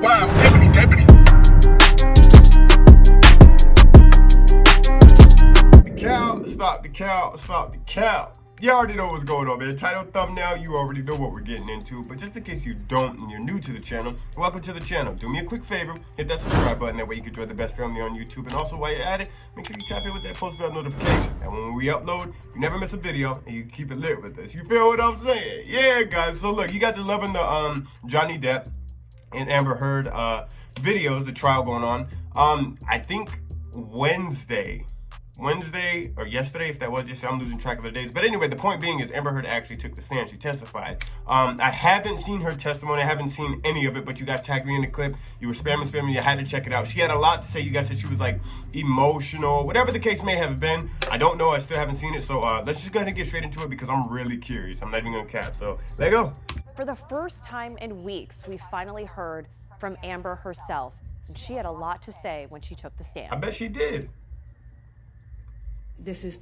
Wow, deputy. Stop the cow. You already know what's going on, man. Title, thumbnail, you already know what we're getting into. But just in case you don't and you're new to the channel, welcome to the channel. Do me a quick favor, hit that subscribe button. That way you can join the best family on YouTube. And also, while you're at it, make sure you tap in with that post bell notification. And when we upload, you never miss a video and you keep it lit with us. You feel what I'm saying? Yeah, guys. So look, you guys are loving the Johnny Depp and Amber Heard videos, the trial going on. I think Wednesday or yesterday, if that was yesterday, I'm losing track of the days. But anyway, the point being is Amber Heard actually took the stand. She testified. I haven't seen her testimony. I haven't seen any of it, but you guys tagged me in the clip. You were spamming. You had to check it out. She had a lot to say. You guys said she was like emotional, whatever the case may have been. I don't know. I still haven't seen it. So let's just go ahead and get straight into it because I'm really curious. I'm not even gonna cap. So there you go. For the first time in weeks, we finally heard from Amber herself. And she had a lot to say when she took the stand. I bet she did. This is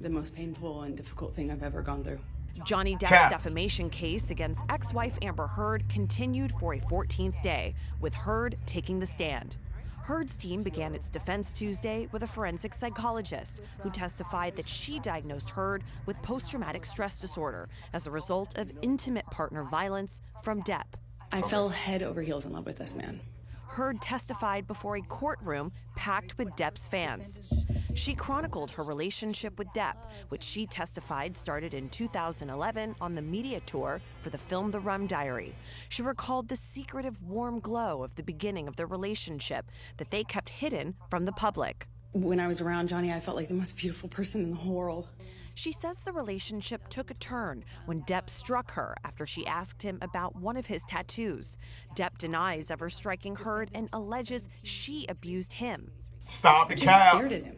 the most painful and difficult thing I've ever gone through. Johnny Depp's defamation case against ex-wife Amber Heard continued for a 14th day, with Heard taking the stand. Heard's team began its defense Tuesday with a forensic psychologist who testified that she diagnosed Heard with post-traumatic stress disorder as a result of intimate partner violence from Depp. I fell head over heels in love with this man. Heard testified before a courtroom packed with Depp's fans. She chronicled her relationship with Depp, which she testified started in 2011 on the media tour for the film The Rum Diary. She recalled the secretive warm glow of the beginning of their relationship that they kept hidden from the public. When I was around Johnny, I felt like the most beautiful person in the whole world. She says the relationship took a turn when Depp struck her after she asked him about one of his tattoos. Depp denies ever striking Heard and alleges she abused him. Stop the I just cow. stared at him,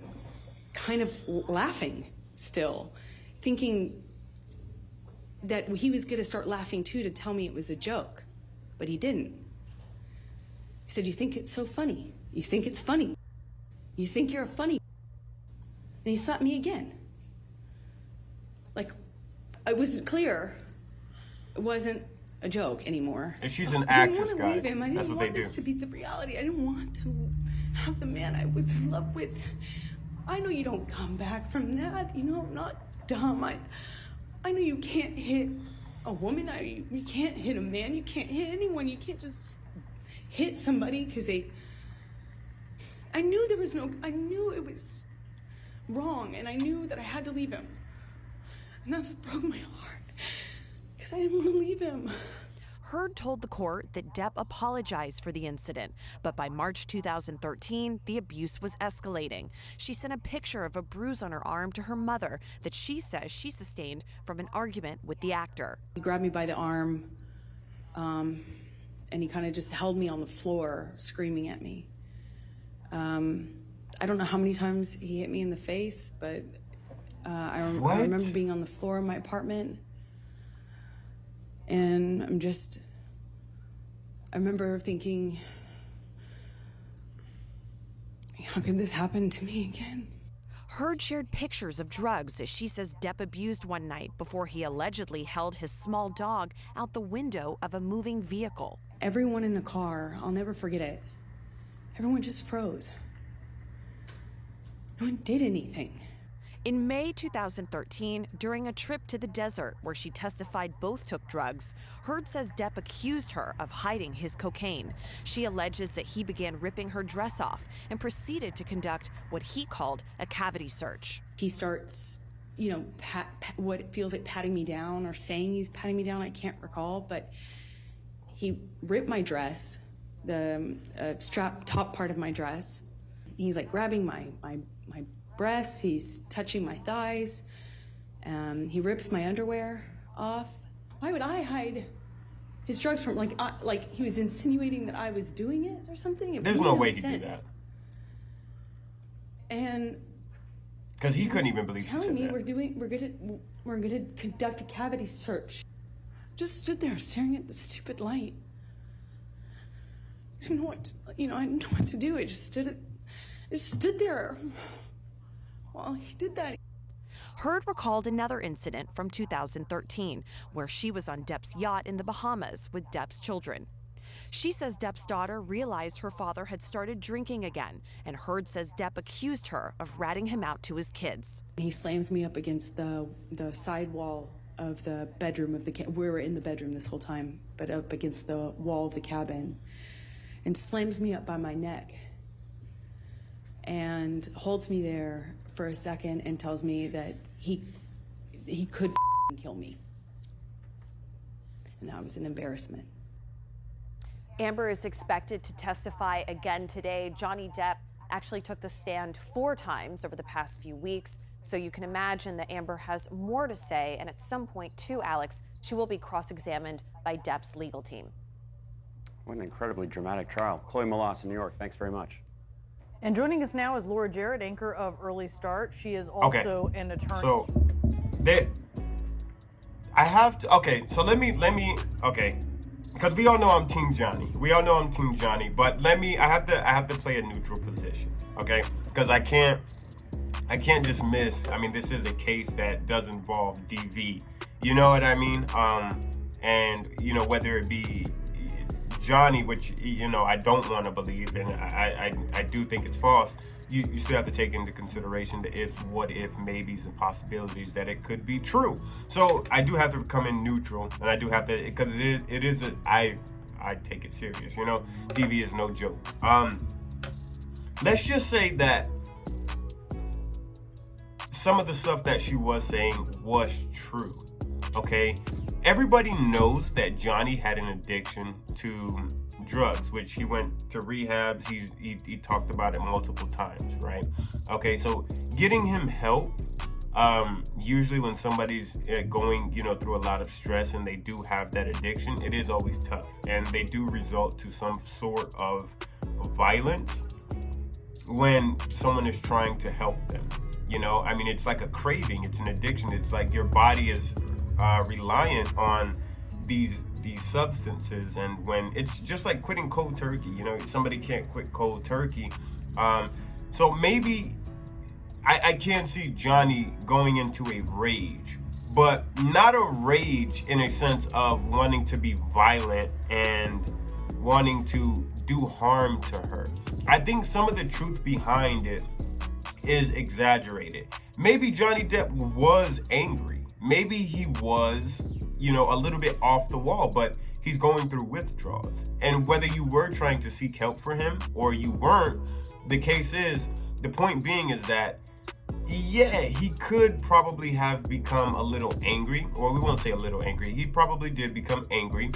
kind of laughing still, thinking that he was going to start laughing too to tell me it was a joke, but he didn't. He said, "You think it's so funny? You think it's funny? You think you're funny?" And he slapped me again. Like, it was clear it wasn't a joke anymore. And she's an actress, guys. I didn't want to leave him. I That's didn't what they want do. this to be the reality. I didn't want to have the man I was in love with. I know you don't come back from that. You know, I'm not dumb. I know you can't hit a woman. You can't hit a man. You can't hit anyone. You can't just hit somebody because they... I knew it was wrong, and I knew that I had to leave him. And that's what broke my heart, because I didn't want to leave him. Heard told the court that Depp apologized for the incident, but by March 2013, the abuse was escalating. She sent a picture of a bruise on her arm to her mother that she says she sustained from an argument with the actor. He grabbed me by the arm, and he kind of just held me on the floor, screaming at me. I don't know how many times he hit me in the face, but I remember being on the floor of my apartment, and I remember thinking, how could this happen to me again? Heard shared pictures of drugs as she says Depp abused one night before he allegedly held his small dog out the window of a moving vehicle. Everyone in the car, I'll never forget it, everyone just froze. No one did anything. In May 2013, during a trip to the desert where she testified both took drugs, Heard says Depp accused her of hiding his cocaine. She alleges that he began ripping her dress off and proceeded to conduct what he called a cavity search. He starts, you know, what it feels like patting me down, or saying he's patting me down, I can't recall, but he ripped my dress, the strap top part of my dress. He's like grabbing my breasts, he's touching my thighs, he rips my underwear off. Why would I hide his drugs from, like he was insinuating that I was doing it or something? There's no way he'd do that. And because he couldn't even believe she said telling me that. we're gonna conduct a cavity search. Just stood there staring at the stupid light. I didn't know what to do. I just stood there while he did that. Heard recalled another incident from 2013 where she was on Depp's yacht in the Bahamas with Depp's children. She says Depp's daughter realized her father had started drinking again, and Heard says Depp accused her of ratting him out to his kids. He slams me up against the side wall of the bedroom of the we were in the bedroom this whole time, but up against the wall of the cabin, and slams me up by my neck and holds me there for a second and tells me that he could kill me. And that was an embarrassment. Amber is expected to testify again today. Johnny Depp actually took the stand 4 times over the past few weeks, so you can imagine that Amber has more to say, and at some point too, Alex, she will be cross-examined by Depp's legal team. What an incredibly dramatic trial. Chloe Molas in New York, thanks very much. And joining us now is Laura Jarrett, anchor of Early Start. She is also an attorney. So, I have to, so let me, because we all know I'm Team Johnny. But I have to play a neutral position, okay? Because I can't dismiss, this is a case that does involve DV. You know what I mean? And, whether it be Johnny, which, I don't want to believe, and I do think it's false, you still have to take into consideration the what if, maybes, and possibilities that it could be true. So I do have to come in neutral, and I do have to, because it is I take it serious, DV is no joke. Let's just say that some of the stuff that she was saying was true, okay? Everybody knows that Johnny had an addiction to drugs, which he went to rehabs. He talked about it multiple times, right? Okay, so getting him help, usually when somebody's going, through a lot of stress and they do have that addiction, it is always tough, and they do result to some sort of violence when someone is trying to help them. It's like a craving. It's an addiction. It's like your body is reliant on these substances, and when it's just like quitting cold turkey, somebody can't quit cold turkey. So maybe I can see Johnny going into a rage, but not a rage in a sense of wanting to be violent and wanting to do harm to her. I think some of the truth behind it is exaggerated. Maybe Johnny Depp was angry. Maybe he was, a little bit off the wall, but he's going through withdrawals. And whether you were trying to seek help for him or you weren't, the point being is that, yeah, he could probably have become a little angry, or we won't say a little angry. He probably did become angry,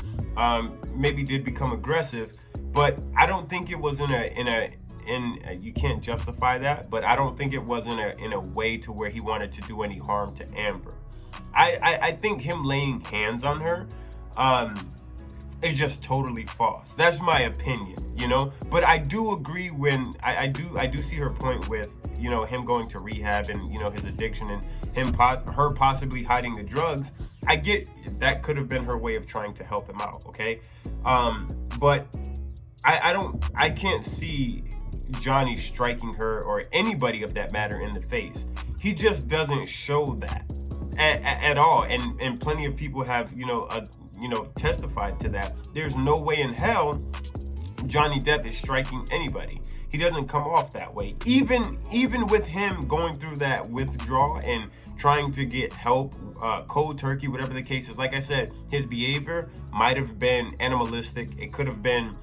maybe did become aggressive, but I don't think it was you can't justify that, but I don't think it was in a way to where he wanted to do any harm to Amber. I think him laying hands on her is just totally false. That's my opinion, But I do agree when I do see her point with him going to rehab and his addiction and her possibly hiding the drugs. I get that could have been her way of trying to help him out, okay? But I can't see Johnny striking her or anybody of that matter in the face. He just doesn't show that at all, and plenty of people have testified to that. There's no way in hell Johnny Depp is striking anybody. He doesn't come off that way. Even with him going through that withdrawal and trying to get help, cold turkey, whatever the case is. Like I said, his behavior might have been animalistic. It could have been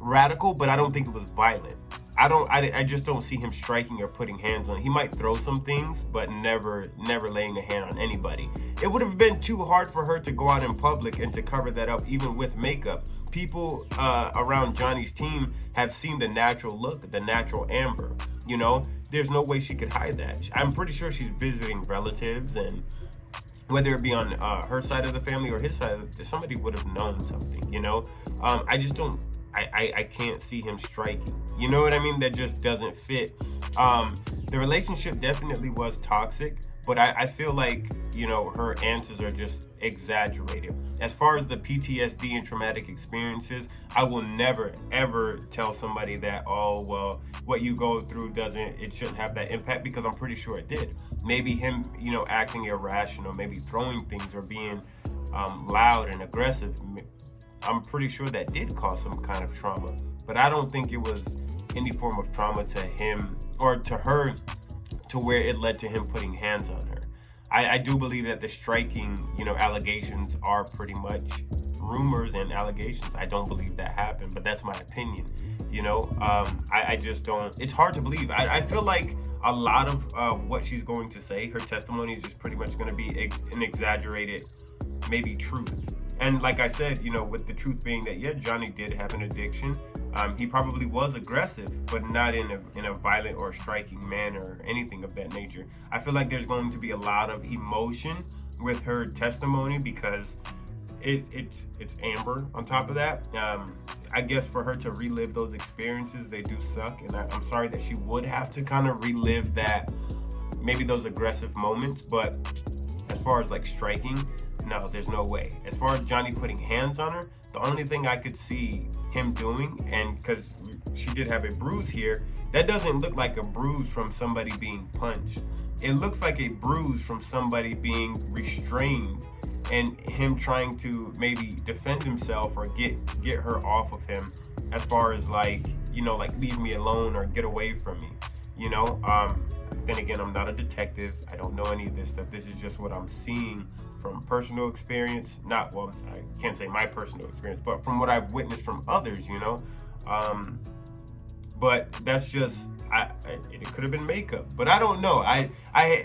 radical, but I don't think it was violent. I just don't see him striking or putting hands on it. He might throw some things, but never laying a hand on anybody. It would have been too hard for her to go out in public and to cover that up, even with makeup. People around Johnny's team have seen the natural look, the natural Amber. There's no way she could hide that. I'm pretty sure she's visiting relatives, and whether it be on her side of the family or his side, somebody would have known something, I just don't, I can't see him striking. You know what I mean? That just doesn't fit. The relationship definitely was toxic, but I feel like, her answers are just exaggerated. As far as the PTSD and traumatic experiences, I will never, ever tell somebody that, oh, well, what you go through it shouldn't have that impact, because I'm pretty sure it did. Maybe him, acting irrational, maybe throwing things or being loud and aggressive, I'm pretty sure that did cause some kind of trauma. But I don't think it was any form of trauma to him or to her to where it led to him putting hands on her. I do believe that the striking, allegations are pretty much rumors and allegations. I don't believe that happened, but that's my opinion. I just don't, it's hard to believe. I feel like a lot of what she's going to say, her testimony is just pretty much going to be an exaggerated, maybe truth. And like I said, with the truth being that, yeah, Johnny did have an addiction. He probably was aggressive, but not in a violent or striking manner or anything of that nature. I feel like there's going to be a lot of emotion with her testimony because it's Amber on top of that. I guess for her to relive those experiences, they do suck. And I'm sorry that she would have to kind of relive that, maybe those aggressive moments. But as far as like striking, no, there's no way. As far as Johnny putting hands on her, the only thing I could see him doing, and because she did have a bruise here, that doesn't look like a bruise from somebody being punched. It looks like a bruise from somebody being restrained and him trying to maybe defend himself or get her off of him, as far as like leave me alone or get away from me. Then again, I'm not a detective. I don't know any of this stuff. This is just what I'm seeing from personal experience. I can't say my personal experience, but from what I've witnessed from others, but that's just, it could have been makeup, but I don't know. I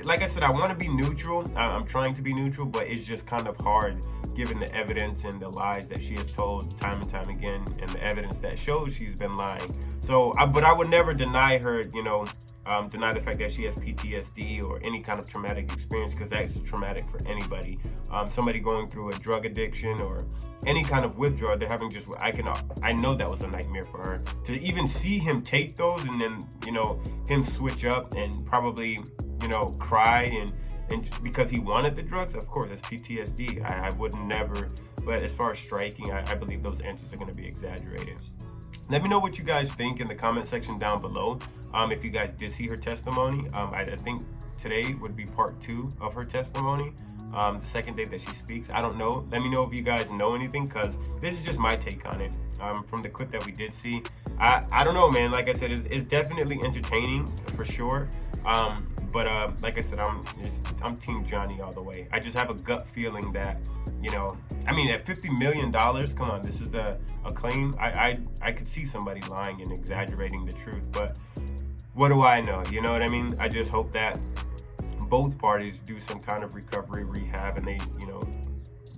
like I said, I want to be neutral. I'm trying to be neutral, but it's just kind of hard given the evidence and the lies that she has told time and time again, and the evidence that shows she's been lying. So, but I would never deny her, deny the fact that she has PTSD or any kind of traumatic experience, because that's traumatic for anybody. Somebody going through a drug addiction or any kind of withdrawal, they're having just, I know that was a nightmare for her. To even see him take those and then, him switch up and probably, cry and because he wanted the drugs, of course, that's PTSD. I would never, but as far as striking, I believe those answers are going to be exaggerated. Let me know what you guys think in the comment section down below. If you guys did see her testimony, I think today would be part 2 of her testimony. The second day that she speaks. I don't know. Let me know if you guys know anything, because this is just my take on it. From the clip that we did see, I don't know, man. Like I said, it's definitely entertaining for sure. But like I said, I'm Team Johnny all the way. I just have a gut feeling that, at $50 million, come on, this is a claim. I could see somebody lying and exaggerating the truth, but what do I know? You know what I mean? I just hope that both parties do some kind of recovery, rehab, and they,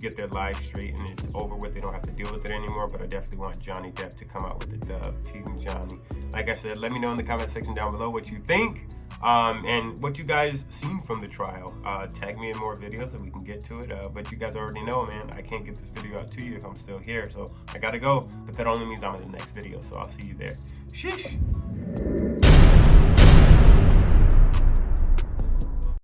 get their lives straight and it's over with. They don't have to deal with it anymore. But I definitely want Johnny Depp to come out with the dub. Team Johnny. Like I said, let me know in the comment section down below what you think. And what you guys seen from the trial. Tag me in more videos so we can get to it. But you guys already know, man, I can't get this video out to you if I'm still here. So I gotta go. But that only means I'm in the next video. So I'll see you there. Sheesh.